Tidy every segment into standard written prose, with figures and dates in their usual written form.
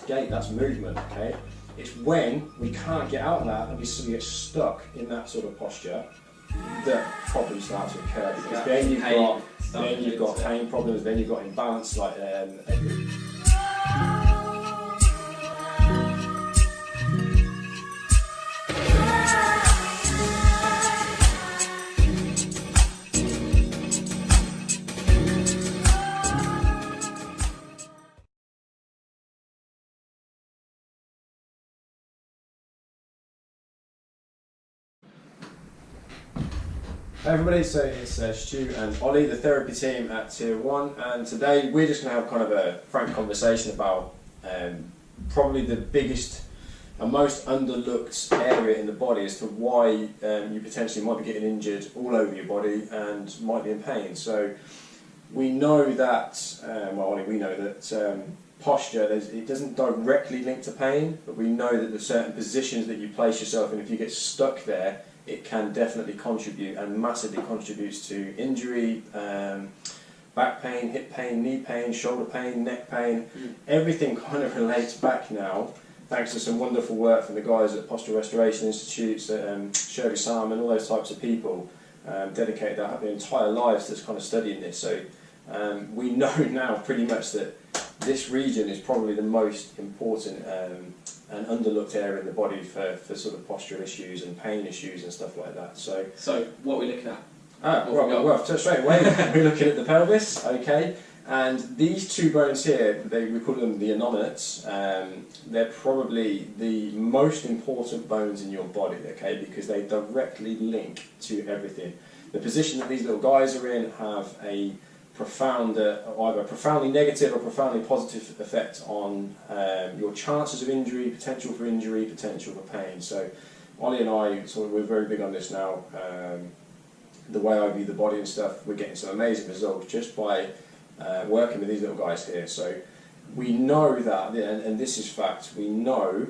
gait, that's movement, okay? It's when we can't get out of that and we suddenly get stuck in that sort of posture that problems start to occur, because then you've got pain problems, then you've got imbalance like Hey everybody, so it's Stu and Ollie, the therapy team at Tier 1, and today we're just going to have kind of a frank conversation about probably the biggest and most underlooked area in the body as to why you potentially might be getting injured all over your body and might be in pain. So we know that, well, we know that posture, it doesn't directly link to pain, but we know that the certain positions that you place yourself in, if you get stuck there, it can definitely contribute and massively contributes to injury, back pain, hip pain, knee pain, shoulder pain, neck pain. Everything kind of relates back now, thanks to some wonderful work from the guys at Postural Restoration Institutes, Shirley Salmon, all those types of people dedicated their entire lives to kind of studying this. So we know now pretty much that this region is probably the most important and underlooked area in the body for sort of postural issues and pain issues and stuff like that. So what are we looking at? Well, so straight away we're looking at the pelvis, okay? And these two bones here, we call them the innominates. They're probably the most important bones in your body, okay? Because they directly link to everything. The position that these little guys are in have a profound, either profoundly negative or profoundly positive effect on your chances of injury, potential for injury, potential for pain. So Ollie and I, we're very big on this now. The way I view the body and stuff, we're getting some amazing results just by working with these little guys here. So we know that, and this is fact, we know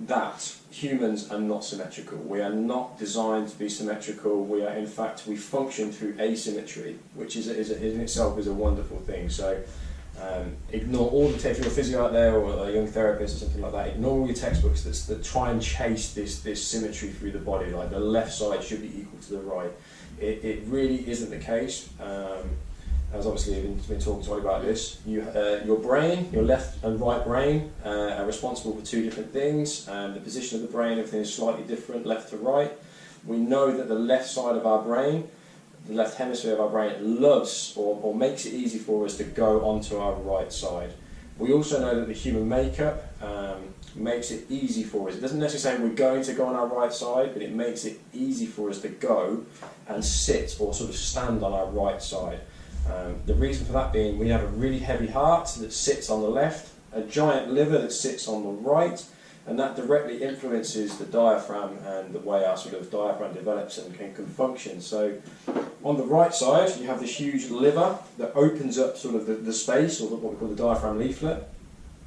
that humans are not symmetrical. We are not designed to be symmetrical. We are, in fact, we function through asymmetry, which is in itself is a wonderful thing. So ignore all the technical physio out there, or a young therapist or something like that. Ignore all your textbooks that try and chase this symmetry through the body, like the left side should be equal to the right. It really isn't the case. As obviously I've been talking to Ollie about this, your brain, your left and right brain are responsible for two different things. The position of the brain, everything is slightly different, left to right. We know that the left side of our brain, the left hemisphere of our brain, loves or makes it easy for us to go onto our right side. We also know that the human makeup makes it easy for us. It doesn't necessarily say we're going to go on our right side, but it makes it easy for us to go and sit or sort of stand on our right side. The reason for that being, we have a really heavy heart that sits on the left, a giant liver that sits on the right, and that directly influences the diaphragm and the way our sort of diaphragm develops and can function. So on the right side, you have this huge liver that opens up sort of the space, or what we call the diaphragm leaflet.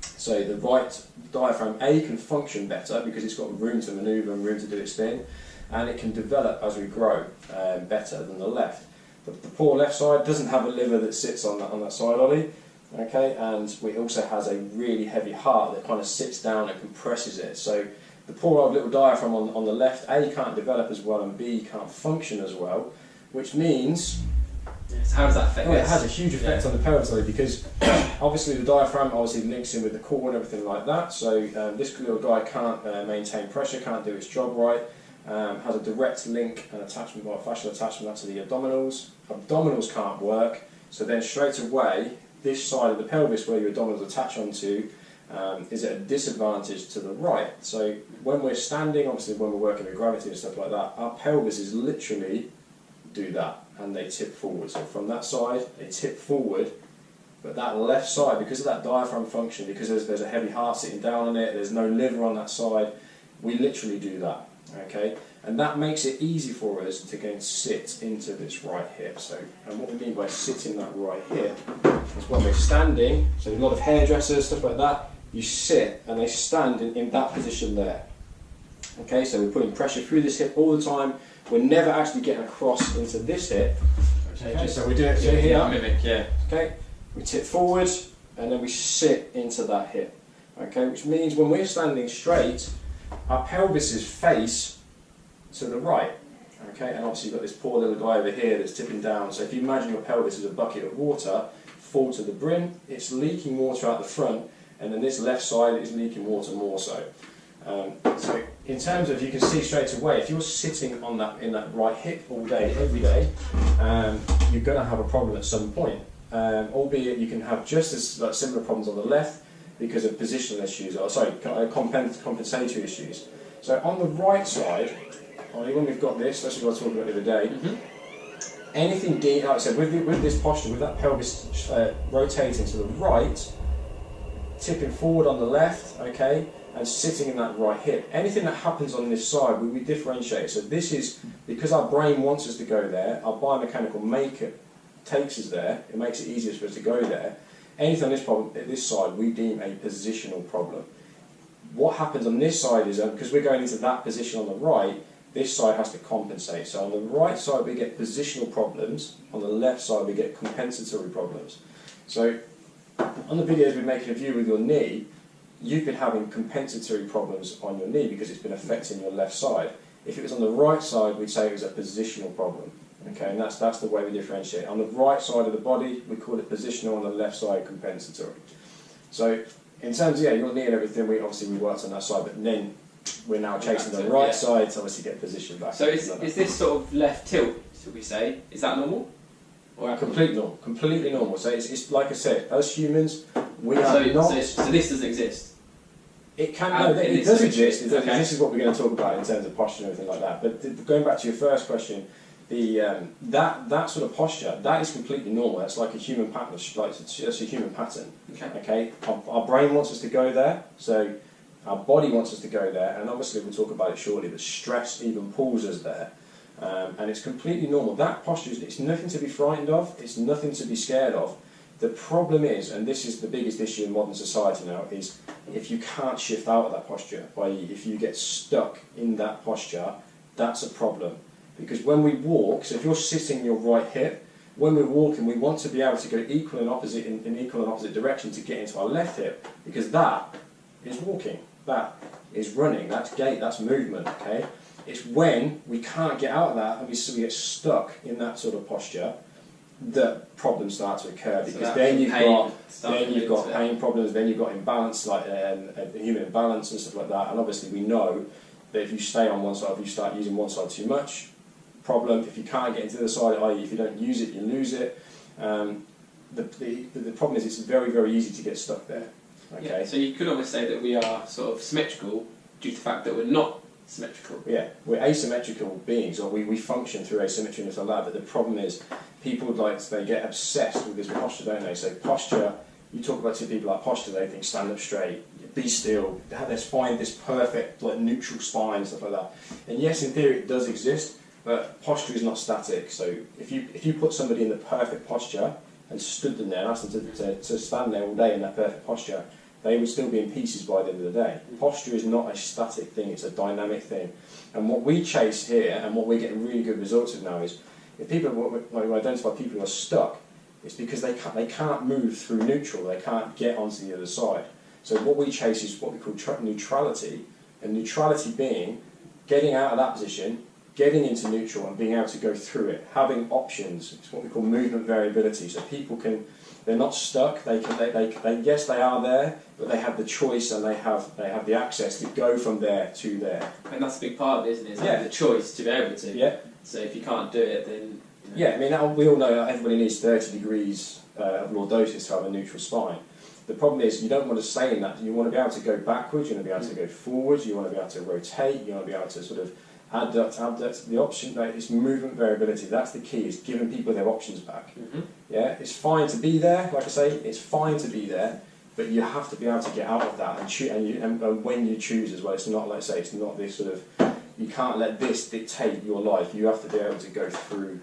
So the right diaphragm A can function better because it's got room to manoeuvre and room to do its thing, and it can develop as we grow better than the left. The poor left side doesn't have a liver that sits on that side, Ollie, okay, and it also has a really heavy heart that kind of sits down and compresses it. So the poor old little diaphragm on the left, A, can't develop as well, and B, can't function as well, which means... Yes. How does that affect it has a huge effect on the pelvis, Ollie, because obviously the diaphragm obviously links in with the core and everything like that, so this little guy can't maintain pressure, can't do its job right. Has a direct link and attachment, or fascial attachment to the abdominals. Abdominals can't work, so then straight away this side of the pelvis where your abdominals attach onto is at a disadvantage to the right. So when we're standing, obviously when we're working with gravity and stuff like that, our pelvis is literally do that, and they tip forward. So from that side they tip forward, but that left side, because of that diaphragm function, because there's a heavy heart sitting down on it, there's no liver on that side, we literally do that. Okay, and that makes it easy for us to go and sit into this right hip. So, and what we mean by sitting that right hip is when we're standing, so a lot of hairdressers, stuff like that, you sit and they stand in that position there. Okay, so we're putting pressure through this hip all the time, we're never actually getting across into this hip. Okay, so we do it here, mimic, yeah. Okay, we tip forward and then we sit into that hip. Okay, which means when we're standing straight, our pelvis is face to the right. Okay, and obviously you've got this poor little guy over here that's tipping down. So if you imagine your pelvis as a bucket of water, full to the brim, it's leaking water out the front, and then this left side is leaking water more so. So in terms of, you can see straight away, if you're sitting on that in that right hip all day, every day, you're going to have a problem at some point. Albeit you can have just as similar problems on the left because of positional issues, or sorry, compensatory issues. So on the right side, when we've got this, that's what I was talking about the other day, anything deep, like I said, with this posture, with that pelvis rotating to the right, tipping forward on the left, okay, and sitting in that right hip, anything that happens on this side, we differentiate. So this is, because our brain wants us to go there, our biomechanical makeup takes us there, it makes it easier for us to go there. Anything on this side, we deem a positional problem. What happens on this side is, because we're going into that position on the right, this side has to compensate. So on the right side we get positional problems, on the left side we get compensatory problems. So on the videos we're making of you with your knee, you've been having compensatory problems on your knee because it's been affecting your left side. If it was on the right side, we'd say it was a positional problem. Okay, and that's the way we differentiate. On the right side of the body, we call it positional, on the left side, compensatory. So in terms of your knee and everything, we worked on that side, but then we're now chasing the right side to obviously get position back. So is this sort of left tilt, should we say, is that normal? Or completely normal. So it's like I said, as humans, we are not... So this doesn't exist? It can, no, it does exist. This is what we're going to talk about in terms of posture and everything like that. But going back to your first question, that sort of posture, that is completely normal. That's like a human pattern. That's a human pattern. Okay. Our brain wants us to go there, so our body wants us to go there, and obviously we'll talk about it shortly. But stress even pulls us there, and it's completely normal. That posture it's nothing to be frightened of. It's nothing to be scared of. The problem is, and this is the biggest issue in modern society now, is if you can't shift out of that posture, i.e. if you get stuck in that posture, that's a problem. Because when we walk, so if you're sitting in your right hip, when we're walking, we want to be able to go equal and opposite in equal and opposite direction to get into our left hip, because that is walking, that is running, that's gait, that's movement, okay? It's when we can't get out of that and we get stuck in that sort of posture that problems start to occur, because so then you've got pain problems, then you've got imbalance, like human imbalance and stuff like that. And obviously we know that if you stay on one side, if you start using one side too much, problem. If you can't get into the other side, i.e. if you don't use it, you lose it. The problem is it's very, very easy to get stuck there. Okay. Yeah, so you could almost say that we are sort of symmetrical due to the fact that we're not symmetrical. Yeah, we're asymmetrical beings, or we function through asymmetry and stuff like that, but the problem is people they get obsessed with this posture, don't they? So posture, you talk about two people like posture, they think stand up straight, be still, let's find this perfect neutral spine, stuff like that. And yes, in theory it does exist, but posture is not static. So if you put somebody in the perfect posture and stood them there and asked them to stand there all day in that perfect posture, they would still be in pieces by the end of the day. Posture is not a static thing, it's a dynamic thing. And what we chase here, and what we're getting really good results with now, is if people identify people who are stuck, it's because they can't move through neutral, they can't get onto the other side. So what we chase is what we call neutrality, and neutrality being getting out of that position, getting into neutral and being able to go through it, having options. It's what we call movement variability. So people they're not stuck. Yes, they are there, but they have the choice and they have the access to go from there to there. And that's a big part of it, isn't it? It's the choice to be able to. Yeah. So if you can't do it, then. Yeah, I mean, we all know that everybody needs 30 degrees of lordosis to have a neutral spine. The problem is you don't want to stay in that. You want to be able to go backwards. You want to be able to go forwards. You want to be able to rotate. You want to be able to sort of adduct, abduct. The option is movement variability. That's the key, is giving people their options back. Yeah, it's fine to be there, like I say, it's fine to be there, but you have to be able to get out of that and when you choose as well. It's not, like I say, it's not this sort of, you can't let this dictate your life. You have to be able to go through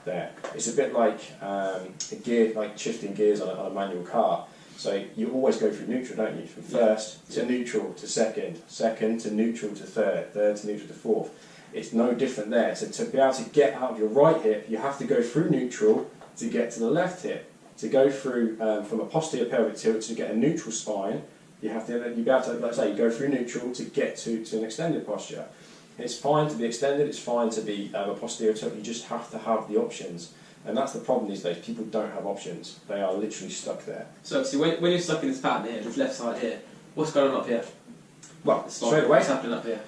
there. It's a bit like like shifting gears on a manual car. So you always go through neutral, don't you? From first to neutral to second, second to neutral to third, third to neutral to fourth. It's no different there. So to be able to get out of your right hip, you have to go through neutral to get to the left hip. To go through from a posterior pelvic tilt to get a neutral spine, You have to, you be able to, like I say, you go through neutral to get to an extended posture. It's fine to be extended, it's fine to be a posterior tilt, you just have to have the options. And that's the problem these days, people don't have options. They are literally stuck there. So obviously when you're stuck in this pattern here, this left side here, what's going on up here? Well, straight away, what's happening up here?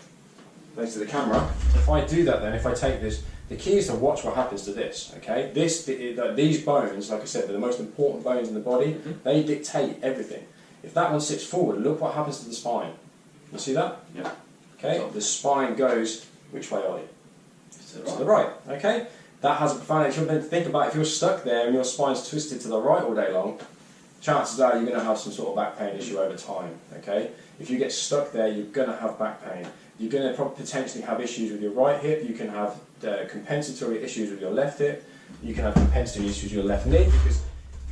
thanks to the camera, if I do that then, if I take this, the key is to watch what happens to this, okay? These bones, like I said, they're the most important bones in the body, they dictate everything. If that one sits forward, look what happens to the spine. You see that? Yeah. Okay, the spine goes, which way are you? To the right, okay? That has a profound impact. Then think about if you're stuck there and your spine's twisted to the right all day long, chances are you're going to have some sort of back pain issue over time, okay? If you get stuck there, you're going to have back pain. You're going to potentially have issues with your right hip, you can have compensatory issues with your left hip, you can have compensatory issues with your left knee, because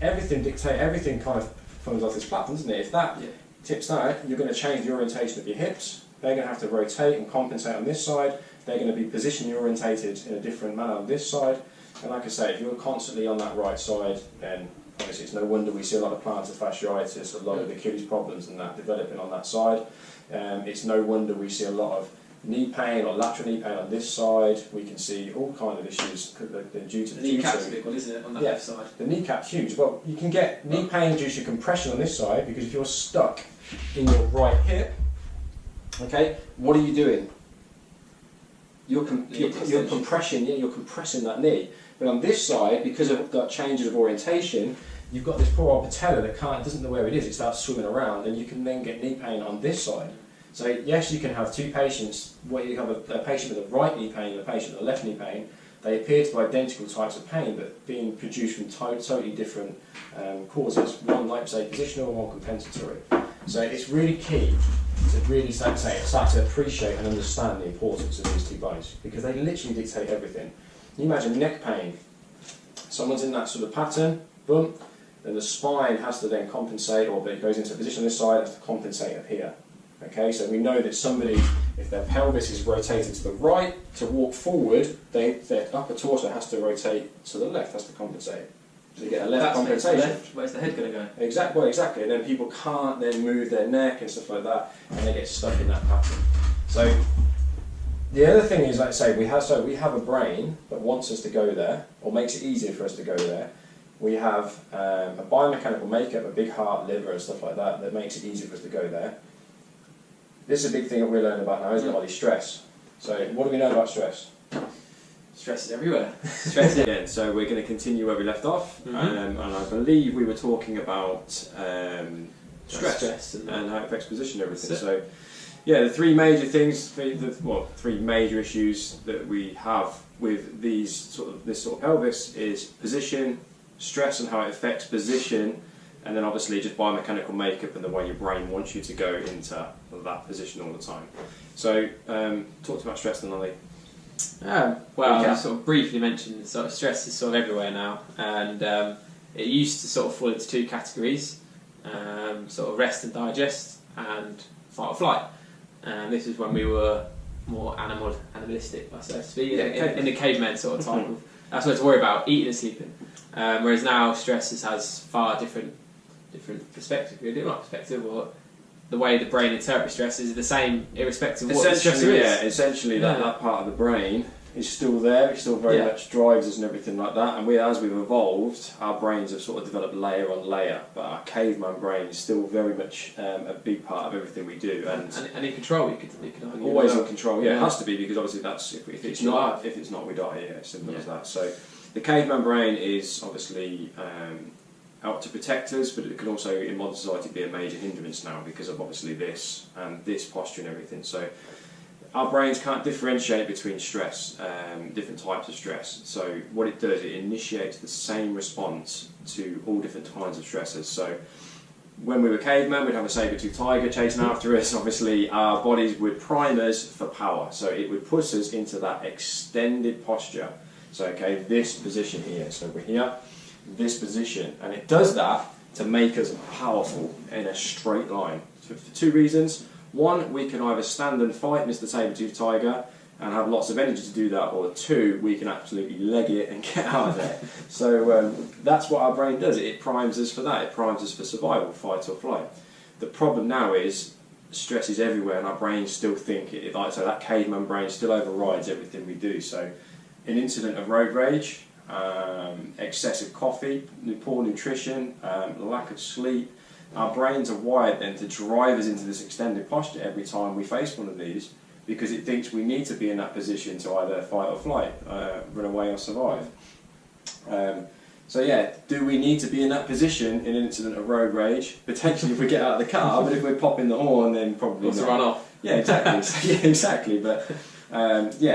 everything kind of comes off this platform, doesn't it? If that tips out, you're going to change the orientation of your hips, they're going to have to rotate and compensate on this side, they're going to be position orientated in a different manner on this side, and like I say, if you're constantly on that right side, then obviously it's no wonder we see a lot of plantar fasciitis, a lot of Achilles problems and that developing on that side. It's no wonder we see a lot of knee pain or lateral knee pain on this side. We can see all kinds of issues due to the kneecap's a big one, isn't it, on that left side? The kneecap's huge. Well, you can get knee pain due to compression on this side, because if you're stuck in your right hip, okay, what are you doing? You're compressing that knee. But on this side, because of that changes of orientation, you've got this poor old patella that doesn't know where it is. It starts swimming around, and you can then get knee pain on this side. So yes, you can have two patients where you have a patient with a right knee pain and a patient with a left knee pain. They appear to be identical types of pain, but being produced from totally different causes. One, like say, positional, and one compensatory. So it's really key to really start to appreciate and understand the importance of these two bones, because they literally dictate everything. You imagine neck pain. Someone's in that sort of pattern, boom, then the spine has to then compensate, or it goes into a position on this side, has to compensate up here. Okay, so we know that somebody, if their pelvis is rotated to the right to walk forward, their upper torso has to rotate to the left, has to compensate. So you get a left compensation. Where's the head going to go? Exactly, and then people can't then move their neck and stuff like that, and they get stuck in that pattern. So the other thing is, like I say, we have a brain that wants us to go there, or makes it easier for us to go there. We have a biomechanical makeup, a big heart, liver, and stuff like that, that makes it easier for us to go there. This is a big thing that we're learning about now, isn't it, Ollie? Stress. So what do we know about stress? Stress is everywhere. Stress Again, so we're going to continue where we left off, and I believe we were talking about stress and how it affects position and everything. So, yeah, the three major things, three major issues that we have with this sort of pelvis is position, stress and how it affects position, and then obviously just biomechanical makeup and the way your brain wants you to go into that position all the time. So, talk about stress then, Ollie. I sort of briefly mentioned sort of stress is sort of everywhere now, and it used to sort of fall into two categories, sort of rest and digest, and fight or flight. And this is when we were more animalistic, so to speak, in the caveman sort of type of. That's what to worry about, eating and sleeping. Whereas now stress has far different perspective, really, not perspective, or the way the brain interprets stress is the same irrespective of what the stressor is. Yeah, essentially that part of the brain is still there, it still very much drives us and everything like that, and as we've evolved, our brains have sort of developed layer on layer, but our caveman brain is still very much a big part of everything we do. And in control, you could argue. Always in control, it has to be, because obviously that's, if it's not, we die, simple as that. So the caveman brain is obviously out to protect us, but it can also, in modern society, be a major hindrance now because of obviously this and this posture and everything. So our brains can't differentiate between stress, different types of stress. So what it does, it initiates the same response to all different kinds of stressors. So when we were cavemen, we'd have a saber-toothed tiger chasing after us. Obviously, our bodies would prime us for power. So it would push us into that extended posture. So, okay, this position here. So we're here, this position. And it does that to make us powerful in a straight line. So for two reasons. One, we can either stand and fight Mr. Saber-toothed Tiger and have lots of energy to do that, or two, we can absolutely leg it and get out of there. So that's what our brain does. It primes us for that. It primes us for survival, fight or flight. The problem now is stress is everywhere, and our brains still think it. Like so, that caveman brain still overrides everything we do. So, an incident of road rage, excessive coffee, poor nutrition, lack of sleep. Our brains are wired then to drive us into this extended posture every time we face one of these, because it thinks we need to be in that position to either fight or flight, run away or survive. So yeah, do we need to be in that position in an incident of road rage? Potentially if we get out of the car, but if we're popping the horn, then probably not. To run off. Yeah, exactly. Yeah, exactly. But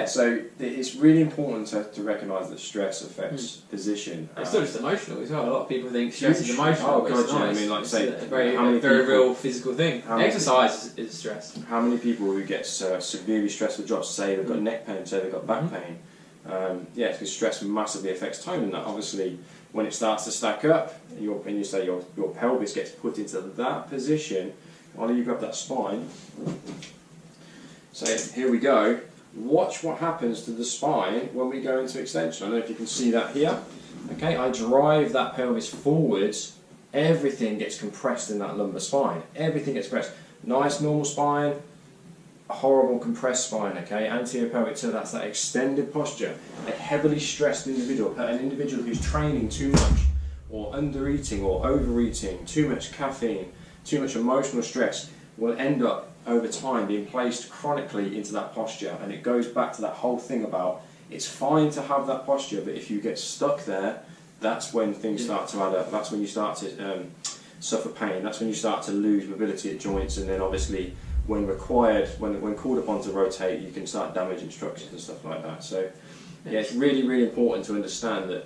so it's really important to recognise that stress affects position. It's not just emotional as well. A lot of people think stress is emotional. Oh god, it's yeah. nice. I mean, like say, it's a very real physical thing. Exercise is stress. How many people who get severely stressful jobs say they've got neck pain, say they've got back pain? Yeah, because stress massively affects tone, and that obviously when it starts to stack up, your pelvis gets put into that position. While you grab that spine. So here we go. Watch what happens to the spine when we go into extension. I don't know if you can see that here. Okay, I drive that pelvis forwards. Everything gets compressed in that lumbar spine. Everything gets compressed. Nice normal spine. A horrible compressed spine, okay? Anterior pelvic tilt, that's that extended posture. A heavily stressed individual, an individual who's training too much, or under-eating or overeating, too much caffeine, too much emotional stress, will end up over time being placed chronically into that posture. And it goes back to that whole thing about it's fine to have that posture, but if you get stuck there, that's when things start to add up. That's when you start to suffer pain. That's when you start to lose mobility at joints, and then obviously when required, when called upon to rotate, you can start damaging structures and stuff like that. So yeah, it's really, really important to understand that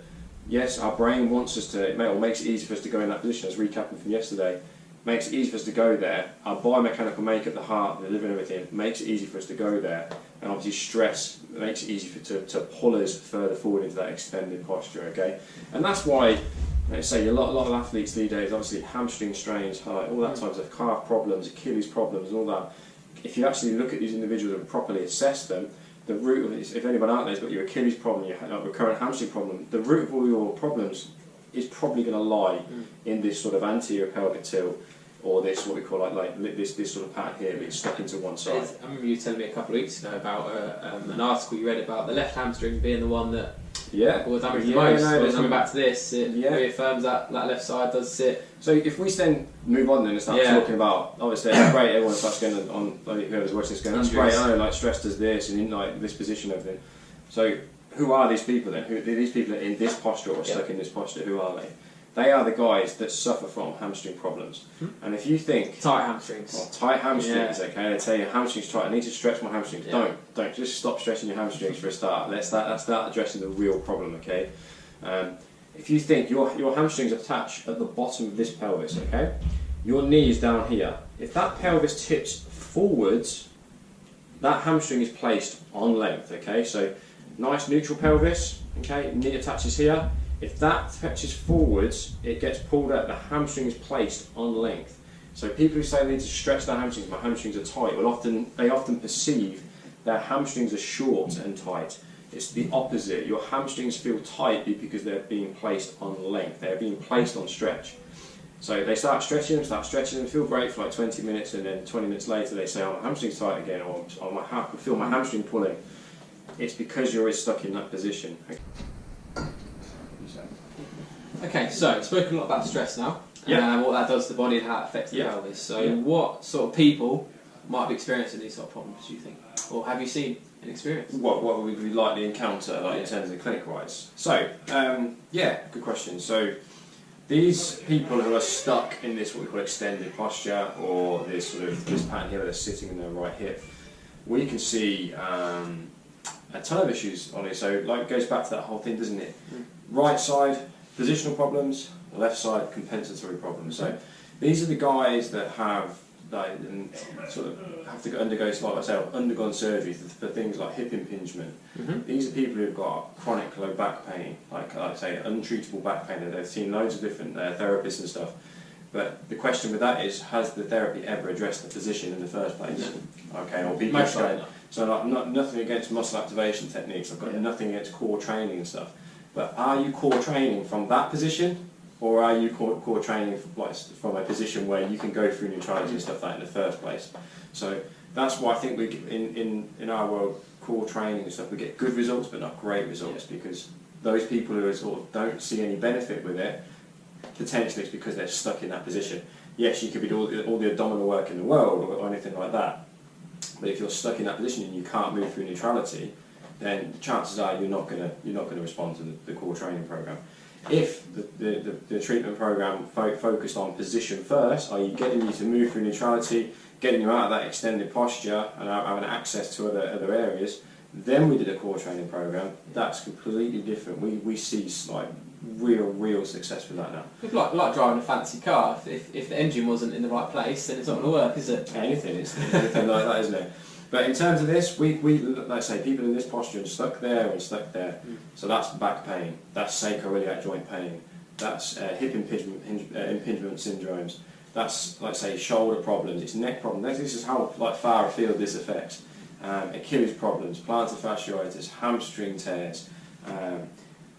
yes, our brain wants us to, or makes it easy for us to go in that position. As recapping from yesterday, makes it easy for us to go there. Our biomechanical makeup, the heart, the liver and everything, makes it easy for us to go there. And obviously stress makes it easy to pull us further forward into that extended posture, okay? And that's why, let's say, a lot of athletes these days, obviously hamstring strains, all that types of calf problems, Achilles problems and all that. If you actually look at these individuals and properly assess them, the root of it, if anyone out there has got your Achilles problem, your recurrent hamstring problem, the root of all your problems is probably going to lie in this sort of anterior pelvic tilt, or this what we call this sort of pattern here, but it's stuck into one side. I remember you telling me a couple of weeks ago about an article you read about the left hamstring being the one that will damage the most. But coming back to this, it reaffirms that left side does sit. So if we then move on then and start talking about, obviously it's great, everyone starts going on, like whoever's watching this going, that's great, I know, like stress does this and in like this position and everything. So who are these people then? Who are these people in this posture or stuck in this posture? Who are they? They are the guys that suffer from hamstring problems. And if you think tight hamstrings, okay, they tell you hamstrings tight, I need to stretch my hamstrings. Don't just stop stretching your hamstrings for a start. Let's start addressing the real problem, okay? If you think your hamstrings attach at the bottom of this pelvis, okay, your knee is down here. If that pelvis tips forwards, that hamstring is placed on length, okay? So nice neutral pelvis, okay, knee attaches here. If that touches forwards, it gets pulled out, the hamstring is placed on length. So people who say they need to stretch their hamstrings, my hamstrings are tight, they often perceive their hamstrings are short and tight. It's the opposite. Your hamstrings feel tight because they're being placed on length. They're being placed on stretch. So they start stretching them, feel great for like 20 minutes, and then 20 minutes later they say, oh, my hamstring's tight again, or I can feel my hamstring pulling. It's because you're stuck in that position. Okay, so we've spoken a lot about stress now, what that does to the body and how it affects the pelvis. So what sort of people might be experiencing these sort of problems, do you think? Or have you seen an experience? What would we likely encounter in terms of clinic-wise? So, good question. So these people who are stuck in this what we call extended posture, or this pattern here where they're sitting in their right hip, we can see a ton of issues on it. So it goes back to that whole thing, doesn't it? Right side, positional problems, left side, compensatory problems. So these are the guys that have have to undergo, like I say, undergone surgery for things like hip impingement. These are people who've got chronic low back pain, like I say, untreatable back pain. They've seen loads of different therapists and stuff. But the question with that is, has the therapy ever addressed the position in the first place? Okay, or people saying, so nothing against muscle activation techniques. I've got nothing against core training and stuff. But are you core training from that position, or are you core training from a position where you can go through neutrality and stuff like that in the first place? So that's why I think we in our world, core training and stuff, we get good results but not great results, because those people who sort of don't see any benefit with it, potentially it's because they're stuck in that position. Yes, you could be doing all the abdominal work in the world or anything like that, but if you're stuck in that position and you can't move through neutrality, then chances are you're not going to respond to the core training program. If the treatment program focused on position first, i.e. getting you to move through neutrality, getting you out of that extended posture and having access to other areas, then we did a core training program. That's completely different. We see like real success with that now. It's like driving a fancy car. If the engine wasn't in the right place, then it's not going to work, is it? Anything like that, isn't it? But in terms of this, we like say people in this posture and stuck there. So that's back pain, that's sacroiliac joint pain, that's hip impingement syndromes, that's like say shoulder problems, it's neck problems. This is how like far afield this affects. Achilles problems, plantar fasciitis, hamstring tears,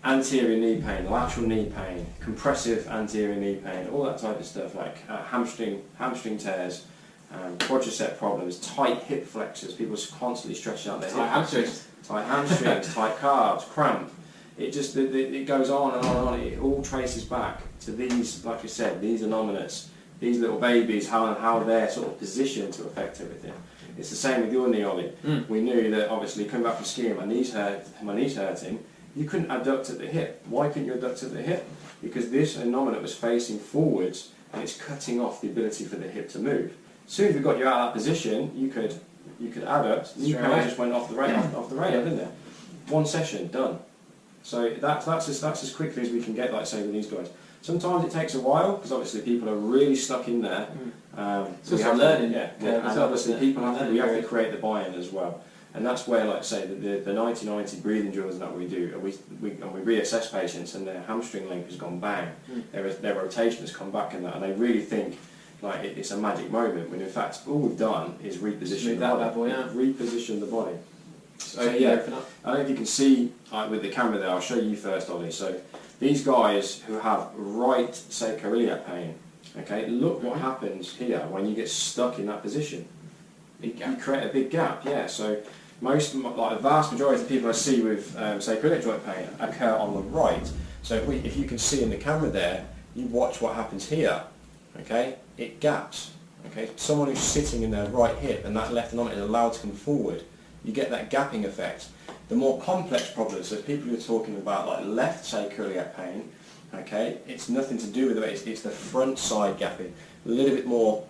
anterior knee pain, lateral knee pain, compressive anterior knee pain, all that type of stuff, like hamstring tears, quadricep problems, tight hip flexors, people constantly stretching out their hip flexors, tight hamstrings, tight calves, cramp. It goes on and on and on. It all traces back to these, like you said, these anomalous, these little babies, how they're sort of positioned to affect everything. It's the same with your knee, Ollie. We knew that obviously coming back from skiing, my knee's hurting. You couldn't adduct at the hip. Why couldn't you adduct at the hip? Because this anomaly was facing forwards and it's cutting off the ability for the hip to move. As soon as we got you out of that position, you could adduct. New pain just went off the radar, didn't it? One session, done. So that's as quickly as we can get, like say with these guys. Sometimes it takes a while because obviously people are really stuck in there. So we have learning. And obviously we have to create the buy-in as well. And that's where, like say, the 90-90 breathing drills that we do, we reassess patients and their hamstring length has gone bang. Their rotation has come back in that, and they really think like it's a magic moment, when in fact all we've done is reposition reposition the body. So yeah, I don't know if you can see with the camera there, I'll show you first, Ollie. So these guys who have right sacroiliac pain, okay, look what happens here when you get stuck in that position. You create a big gap, yeah. So the vast majority of people I see with sacroiliac joint pain occur on the right. So if you can see in the camera there, you watch what happens here, okay? It gaps, okay? Someone who's sitting in their right hip and that left anomaly is allowed to come forward, you get that gapping effect. The more complex problems, so people who are talking about like left sacroiliac pain, okay, it's nothing to do with it, it's the front side gapping, a little bit more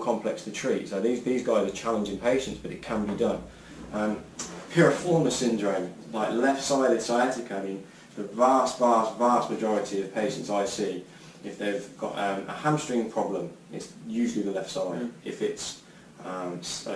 complex to treat. So these guys are challenging patients, but it can be done. Piriformis syndrome, like left-sided sciatica, I mean, the vast majority of patients I see, if they've got a hamstring problem, it's usually the left side. If it's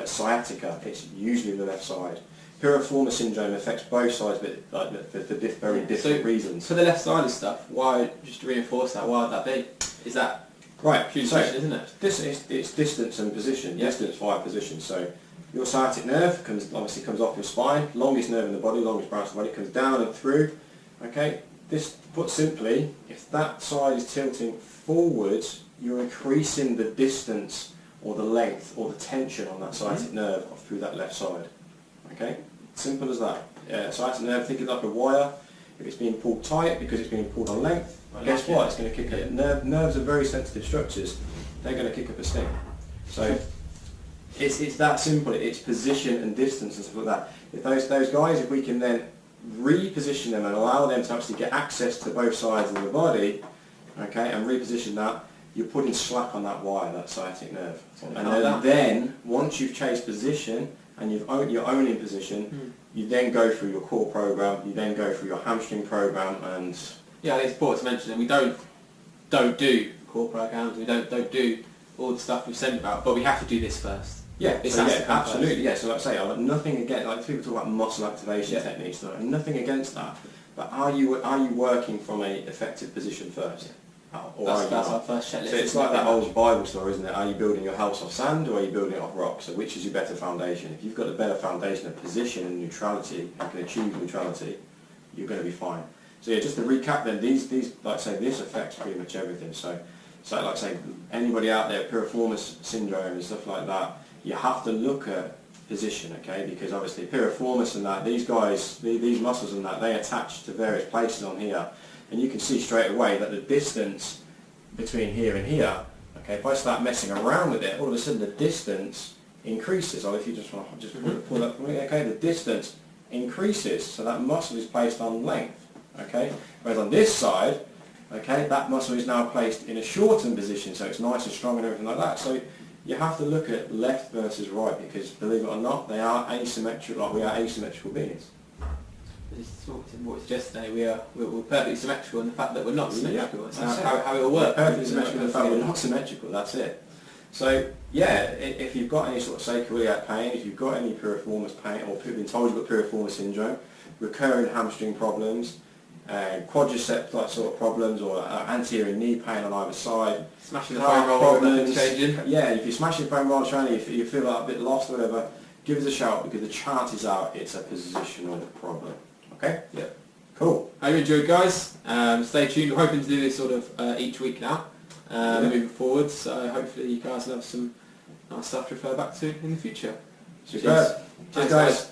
sciatica, it's usually the left side. Piriformis syndrome affects both sides, but like for very different reasons. For the left-sided stuff, why, just to reinforce that, why would that be? Is that right? Huge question, isn't it? It's distance and position. Distance via position. So your sciatic nerve obviously comes off your spine, longest nerve in the body, longest branch of the body, comes down and through. Okay. This, put simply, if that side is tilting forwards, you're increasing the distance or the length or the tension on that sciatic nerve through that left side. Okay, simple as that. Sciatic nerve, think of it like a wire. If it's being pulled tight because it's being pulled on length, guess what? It's going to kick up. Nerves are very sensitive structures. They're going to kick up a sting. So it's that simple. It's position and distance and stuff like that. If those guys, if we can then reposition them and allow them to actually get access to both sides of the body, okay, and reposition that, you're putting slack on that wire, that sciatic nerve. And then once you've changed position and you're owning position, you then go through your core program, you then go through your hamstring program, and yeah, it's important to mention that we don't do core programs, we don't do all the stuff we've said about, but we have to do this first. Yeah, absolutely. Yeah, so like I say, I've got nothing against, like people talk about muscle activation techniques, nothing against that. But are you working from an effective position first? That's our first checklist. So it's like that old Bible story, isn't it? Are you building your house off sand or are you building it off rock? So which is your better foundation? If you've got a better foundation of position and neutrality and can achieve neutrality, you're going to be fine. So yeah, just to recap then, these like I say, this affects pretty much everything. So like I say, anybody out there, piriformis syndrome and stuff like that, you have to look at position, okay? Because obviously piriformis and that, these guys, these muscles and that, they attach to various places on here, and you can see straight away that the distance between here and here, okay, if I start messing around with it, all of a sudden the distance increases. Or if you just want to pull that for me, okay, the distance increases, so that muscle is placed on length, okay? Whereas on this side, okay, that muscle is now placed in a shortened position, so it's nice and strong and everything like that. So you have to look at left versus right, because believe it or not, they are asymmetrical, like we are asymmetrical beings. What it's just today, we're perfectly symmetrical in the fact that we're not symmetrical. That's how it will work. Perfectly symmetrical in the fact that we're not symmetrical, that's it. So yeah, if you've got any sort of sacroiliac pain, if you've got any piriformis pain, or been told you've got piriformis syndrome, recurring hamstring problems, quadricep like sort of problems, or anterior knee pain on either side, smashing the foam roller and changing. Yeah, if you're smashing the foam roller training, if you feel like a bit lost or whatever, give us a shout, because the chances are it's a positional problem. Okay? Yeah. Cool. Hope you enjoyed, guys. Stay tuned. We're hoping to do this sort of each week now, moving forward. So hopefully you guys will have some nice stuff to refer back to in the future. Cheers. Cheers, guys.